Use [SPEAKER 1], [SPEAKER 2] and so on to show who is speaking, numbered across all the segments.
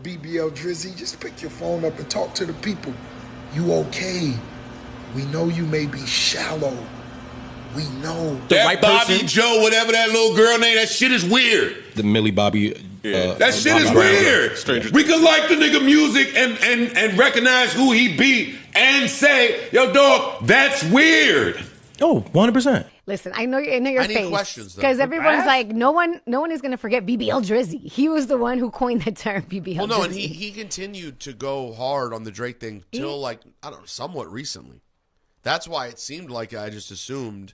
[SPEAKER 1] BBL Drizzy, just pick your phone up and talk to the people. You okay? We know you may be shallow. We know.
[SPEAKER 2] That right Bobby person? Joe, whatever that little girl name, that shit is weird.
[SPEAKER 3] The Millie Bobby.
[SPEAKER 2] That shit is weird. We can like the nigga music and recognize who he be and say, yo, dog, that's weird.
[SPEAKER 3] Oh, 100%.
[SPEAKER 4] Listen, I know your face.
[SPEAKER 5] I need questions, though.
[SPEAKER 4] Because everyone's like, no one is going to forget BBL Drizzy. He was the one who coined the term BBL
[SPEAKER 5] Well, no,
[SPEAKER 4] Drizzy.
[SPEAKER 5] and he continued to go hard on the Drake thing till, like, I don't know, somewhat recently. That's why it seemed like I just assumed.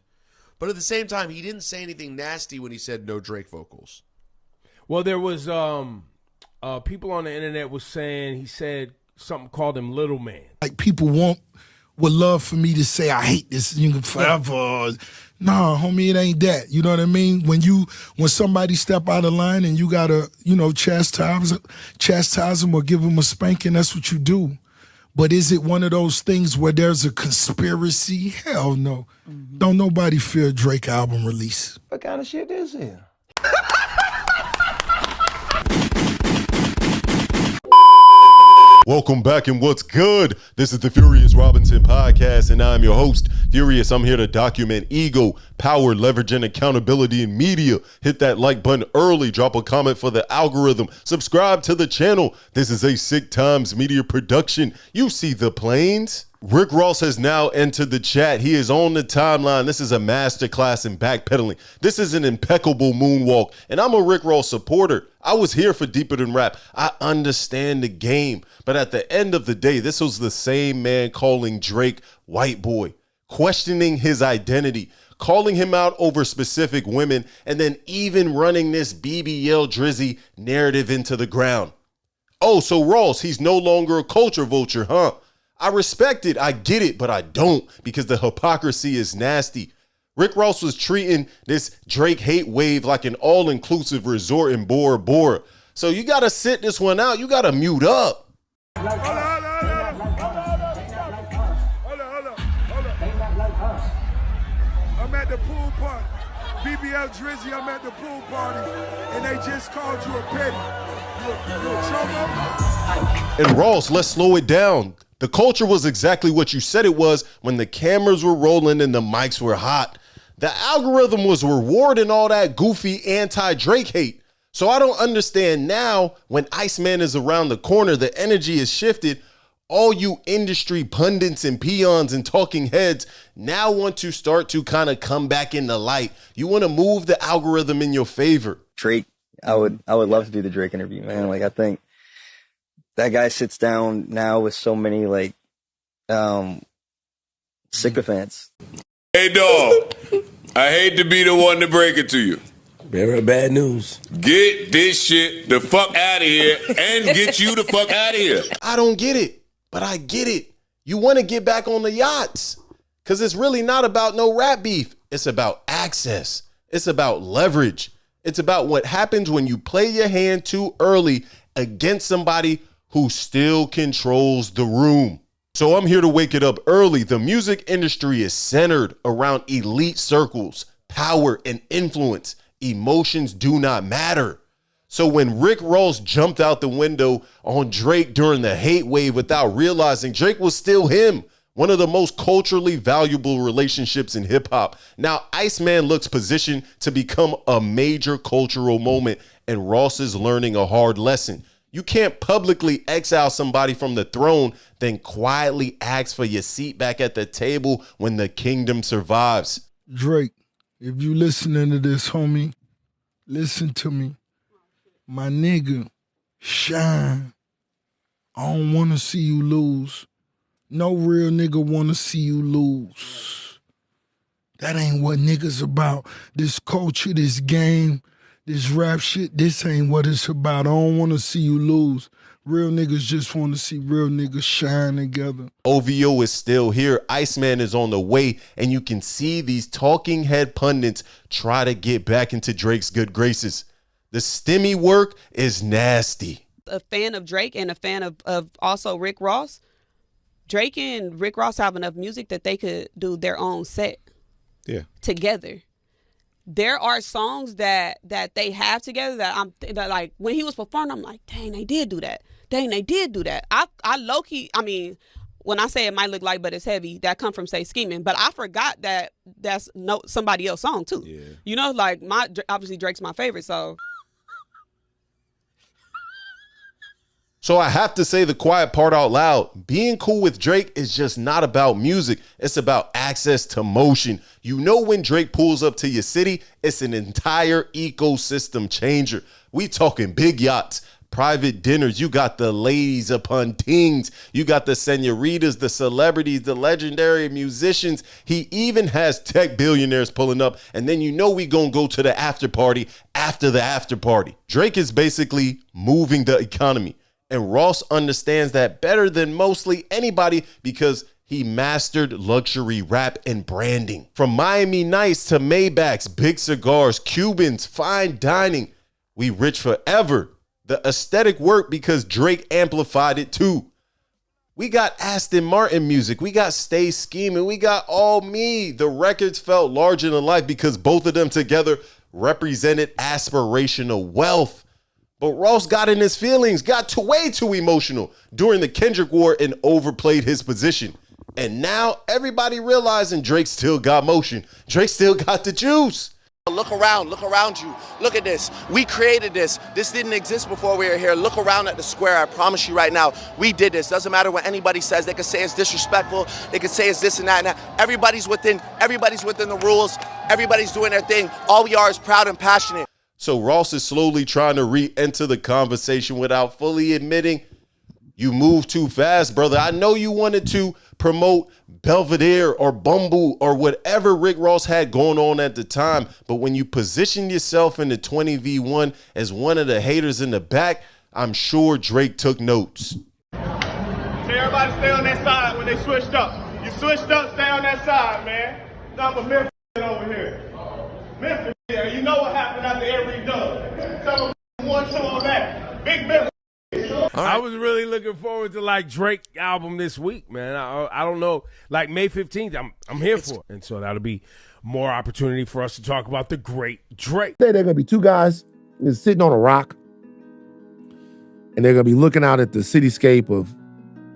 [SPEAKER 5] But at the same time, he didn't say anything nasty when he said no Drake vocals.
[SPEAKER 6] Well, there was people on the internet was saying he said something called him Little Man.
[SPEAKER 1] Like people would love for me to say I hate this nigga forever. Nah, homie, it ain't that. You know what I mean? When somebody step out of line and you gotta, chastise them or give them a spanking, that's what you do. But is it one of those things where there's a conspiracy? Hell no. Mm-hmm. Don't nobody fear Drake album release.
[SPEAKER 7] What kind of shit is it?
[SPEAKER 8] Welcome back and what's good? This is the Furious Robinson podcast and I'm your host, Furious. I'm here to document ego, power, leverage, and accountability in media. Hit that like button early, drop a comment for the algorithm, subscribe to the channel. This is a Sick Times media production. You see the planes? Rick Ross has now entered the chat. He is on the timeline. This is a masterclass in backpedaling. This is an impeccable moonwalk, and I'm a Rick Ross supporter. I was here for Deeper Than Rap. I understand the game, but at the end of the day, this was the same man calling Drake white boy, questioning his identity, calling him out over specific women, and then even running this BBL Drizzy narrative into the ground. Oh, so Ross, he's no longer a culture vulture, huh? I respect it, I get it, but I don't because the hypocrisy is nasty. Rick Ross was treating this Drake hate wave like an all-inclusive resort in Bora Bora. So you gotta sit this one out, you gotta mute up.
[SPEAKER 1] Hold on. I'm at the pool party. BBL Drizzy, I'm at the pool party, and they just called you a petty. You a chomo?
[SPEAKER 8] And Ross, let's slow it down. The culture was exactly what you said it was when the cameras were rolling and the mics were hot. The algorithm was rewarding all that goofy anti-Drake hate. So I don't understand now when ICEMAN is around the corner, the energy is shifted. All you industry pundits and peons and talking heads now want to start to kind of come back in the light. You want to move the algorithm in your favor.
[SPEAKER 9] Drake, I would love to do the Drake interview, man. Like, I think that guy sits down now with so many sycophants.
[SPEAKER 2] Hey, dog, I hate to be the one to break it to you.
[SPEAKER 7] Very bad news.
[SPEAKER 2] Get this shit the fuck out of here and get you the fuck out of here.
[SPEAKER 8] I don't get it, but I get it. You want to get back on the yachts because it's really not about no rap beef. It's about access. It's about leverage. It's about what happens when you play your hand too early against somebody who still controls the room. So I'm here to wake it up early. The music industry is centered around elite circles, power, and influence. Emotions do not matter. So when Rick Ross jumped out the window on Drake during the hate wave without realizing Drake was still him, one of the most culturally valuable relationships in hip hop. Now ICEMAN looks positioned to become a major cultural moment, and Ross is learning a hard lesson. You can't publicly exile somebody from the throne, then quietly ask for your seat back at the table when the kingdom survives.
[SPEAKER 1] Drake, if you listening to this, homie, listen to me. My nigga, shine. I don't want to see you lose. No real nigga want to see you lose. That ain't what niggas about. This culture, this game, this rap shit, this ain't what it's about. I don't want to see you lose. Real niggas just want to see real niggas shine together.
[SPEAKER 8] OVO is still here. ICEMAN is on the way, and you can see these talking head pundits try to get back into Drake's good graces. The stimmy work is nasty.
[SPEAKER 10] A fan of Drake and a fan of also Rick Ross. Drake and Rick Ross have enough music that they could do their own set together. There are songs that they have together that like when he was performing, I'm like, dang, they did do that. dang, they did do that. I low-key, I mean, when I say it might look light, but it's heavy, that come from Say Scheming. But I forgot that that's somebody else's song, too. Yeah. You know, like, obviously Drake's my favorite, so.
[SPEAKER 8] So I have to say the quiet part out loud. Being cool with Drake is just not about music. It's about access to motion. You know, when Drake pulls up to your city, it's an entire ecosystem changer. We talking big yachts, private dinners. You got the ladies upon tings. You got the senoritas, the celebrities, the legendary musicians. He even has tech billionaires pulling up. And then you know we gonna go to the after party after the after party. Drake is basically moving the economy. And Ross understands that better than mostly anybody because he mastered luxury rap and branding. From Miami Nice to Maybachs, big cigars, Cubans, fine dining. We rich forever. The aesthetic worked because Drake amplified it too. We got Aston Martin music. We got Stay Scheming. We got All Me. The records felt larger than life because both of them together represented aspirational wealth. But Ross got in his feelings, got way too emotional during the Kendrick War and overplayed his position. And now everybody realizing Drake still got motion. Drake still got the juice.
[SPEAKER 11] Look around you. Look at this. We created this. This didn't exist before we were here. Look around at the square. I promise you right now, we did this. Doesn't matter what anybody says. They could say it's disrespectful. They could say it's this and that and that. Everybody's within the rules. Everybody's doing their thing. All we are is proud and passionate.
[SPEAKER 8] So Ross is slowly trying to re-enter the conversation without fully admitting, you moved too fast, brother. I know you wanted to promote Belvedere or Bumble or whatever Rick Ross had going on at the time. But when you position yourself in the 20v1 as one of the haters in the back, I'm sure Drake took notes.
[SPEAKER 12] Tell everybody to stay on that side when they switched up. You switched up, stay on that side, man. Nothing but Memphis over here. Memphis, yeah, you know what happened after every dub. Tell them 1-2 on that. Big Memphis.
[SPEAKER 6] I was really looking forward to like Drake album this week, man. I don't know, like May 15th, I'm here for it. And so that'll be more opportunity for us to talk about the great Drake.
[SPEAKER 13] They're going to be two guys sitting on a rock, and they're going to be looking out at the cityscape of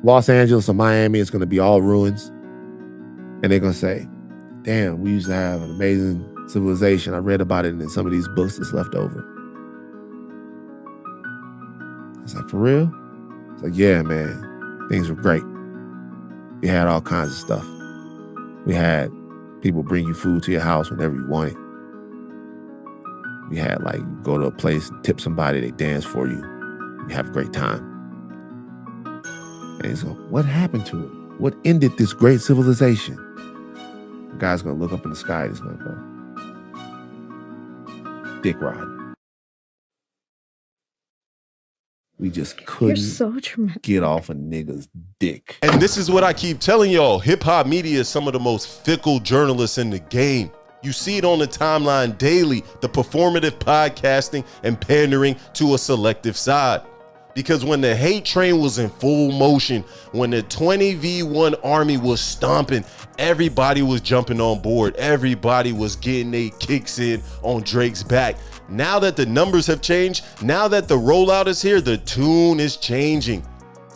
[SPEAKER 13] Los Angeles or Miami. It's going to be all ruins. And they're going to say, damn, we used to have an amazing civilization. I read about it in some of these books that's left over. It's like, for real? It's like, yeah, man, things were great. We had all kinds of stuff. We had people bring you food to your house whenever you wanted. We had, like, you go to a place and tip somebody, they dance for you. You have a great time. And he's going, what happened to it? What ended this great civilization? The guy's going to look up in the sky and he's going to go, dick rod. We just couldn't get off a nigga's dick.
[SPEAKER 8] And this is what I keep telling y'all. Hip-hop media is some of the most fickle journalists in the game. You see it on the timeline daily, the performative podcasting and pandering to a selective side. Because when the hate train was in full motion, when the 20v1 army was stomping, everybody was jumping on board. Everybody was getting their kicks in on Drake's back. Now that the numbers have changed, now that the rollout is here, the tune is changing.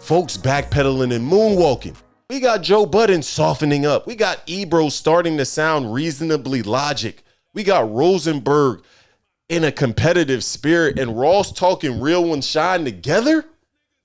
[SPEAKER 8] Folks backpedaling and moonwalking. We got Joe Budden softening up. We got Ebro starting to sound reasonably logic. We got Rosenberg in a competitive spirit and Ross talking real and shine together.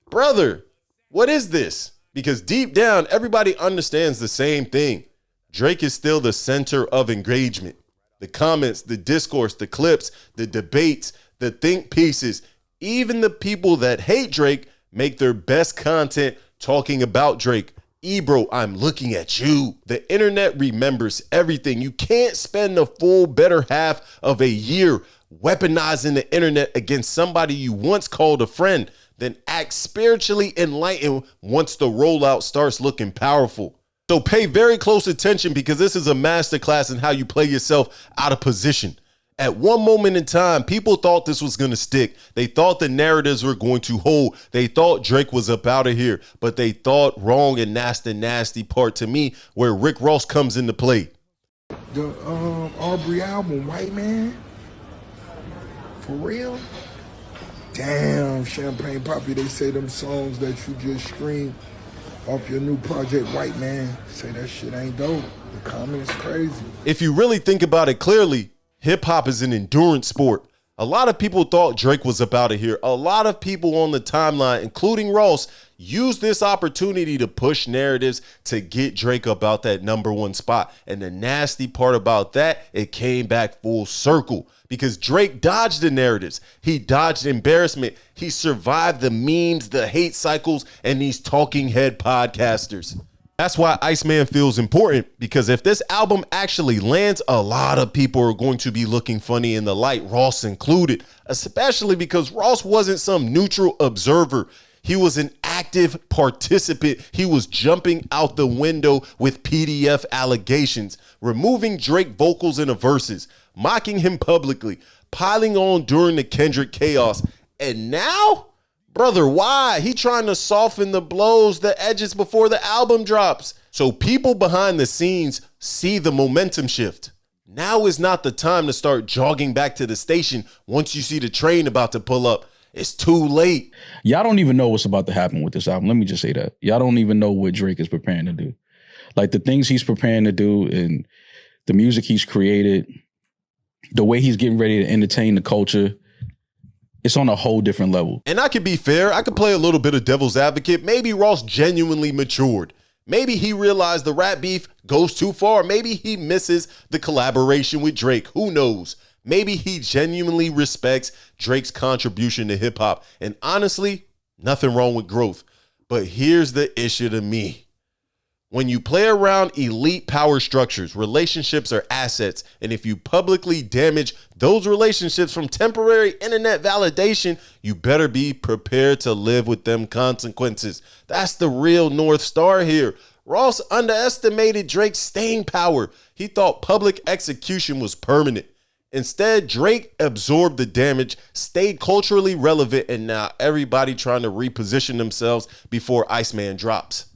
[SPEAKER 8] Brother, what is this? Because deep down, everybody understands the same thing. Drake is still the center of engagement. The comments, the discourse, the clips, the debates, the think pieces, even the people that hate Drake make their best content talking about Drake. Ebro, I'm looking at you. The internet remembers everything. You can't spend the full better half of a year weaponizing the internet against somebody you once called a friend, then act spiritually enlightened once the rollout starts looking powerful. So pay very close attention because this is a masterclass in how you play yourself out of position. At one moment in time, people thought this was going to stick. They thought the narratives were going to hold. They thought Drake was up out of here, but they thought wrong, and that's the nasty part to me where Rick Ross comes into play.
[SPEAKER 1] The Aubrey album, White Man? For real? damn, Champagne Poppy, they say them songs that you just streamed off your new project, White Man, say that shit ain't dope. The comments crazy.
[SPEAKER 8] If you really think about it clearly, hip-hop is an endurance sport. A lot of people thought Drake was up out of here. A lot of people on the timeline, including Ross, used this opportunity to push narratives to get Drake up out that #1 spot. And the nasty part about that, it came back full circle because Drake dodged the narratives. He dodged embarrassment. He survived the memes, the hate cycles, and these talking head podcasters. That's why ICEMAN feels important, because if this album actually lands, a lot of people are going to be looking funny in the light, Ross included, especially because Ross wasn't some neutral observer. He was an active participant. He was jumping out the window with PDF allegations, removing Drake vocals in the verses, mocking him publicly, piling on during the Kendrick chaos. And now, brother, why? He trying to soften the blows, the edges before the album drops. So people behind the scenes see the momentum shift. Now is not the time to start jogging back to the station once you see the train about to pull up. It's too late.
[SPEAKER 14] Y'all don't even know what's about to happen with this album. Let me just say that. Y'all don't even know what Drake is preparing to do. Like the things he's preparing to do and the music he's created, the way he's getting ready to entertain the culture, it's on a whole different level.
[SPEAKER 8] And I could be fair. I could play a little bit of devil's advocate. Maybe Ross genuinely matured. Maybe he realized the rap beef goes too far. Maybe he misses the collaboration with Drake. Who knows? Maybe he genuinely respects Drake's contribution to hip hop. And honestly, nothing wrong with growth. But here's the issue to me. When you play around elite power structures, relationships are assets. And if you publicly damage those relationships from temporary internet validation, you better be prepared to live with them consequences. That's the real North Star here. Ross underestimated Drake's staying power. He thought public execution was permanent. Instead, Drake absorbed the damage, stayed culturally relevant, and now everybody trying to reposition themselves before ICEMAN drops.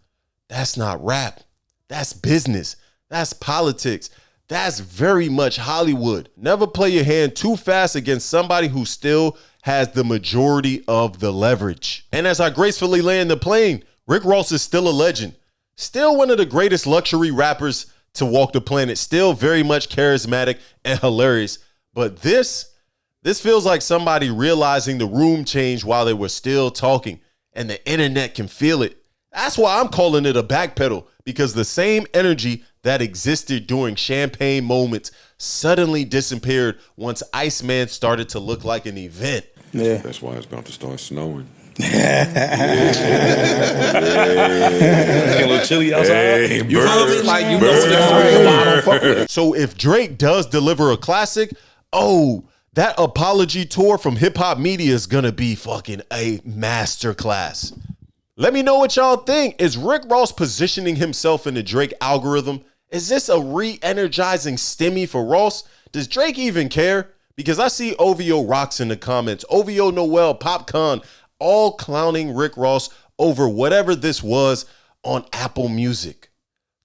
[SPEAKER 8] That's not rap. That's business. That's politics. That's very much Hollywood. Never play your hand too fast against somebody who still has the majority of the leverage. And as I gracefully land the plane, Rick Ross is still a legend. Still one of the greatest luxury rappers to walk the planet. Still very much charismatic and hilarious. But this feels like somebody realizing the room changed while they were still talking. And the internet can feel it. That's why I'm calling it a backpedal, because the same energy that existed during Champagne moments suddenly disappeared once ICEMAN started to look like an event.
[SPEAKER 2] Yeah. That's why it's about to start snowing.
[SPEAKER 7] It's a little chilly outside.
[SPEAKER 2] Hey,
[SPEAKER 7] You feel me? Like, you know what
[SPEAKER 8] So if Drake does deliver a classic, that apology tour from hip hop media is gonna be fucking a masterclass. Let me know what y'all think. Is Rick Ross positioning himself in the Drake algorithm? Is this a re-energizing stimmy for Ross? Does Drake even care? Because I see OVO Rocks in the comments, OVO Noel, Popcorn, all clowning Rick Ross over whatever this was on Apple Music.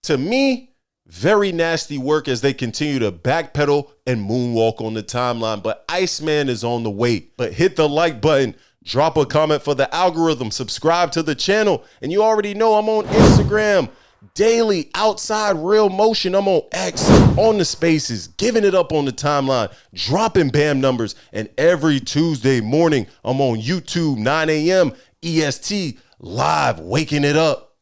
[SPEAKER 8] To me, very nasty work as they continue to backpedal and moonwalk on the timeline. But ICEMAN is on the way. But hit the like button. Drop a comment for the algorithm, subscribe to the channel, and you already know I'm on Instagram daily, outside real motion. I'm on X, on the spaces, giving it up on the timeline, dropping BAM numbers, and every Tuesday morning, I'm on YouTube, 9 a.m. EST, live, waking it up.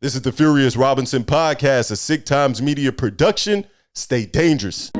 [SPEAKER 8] This is the Furious Robinson podcast, a Sick Times Media production. Stay dangerous.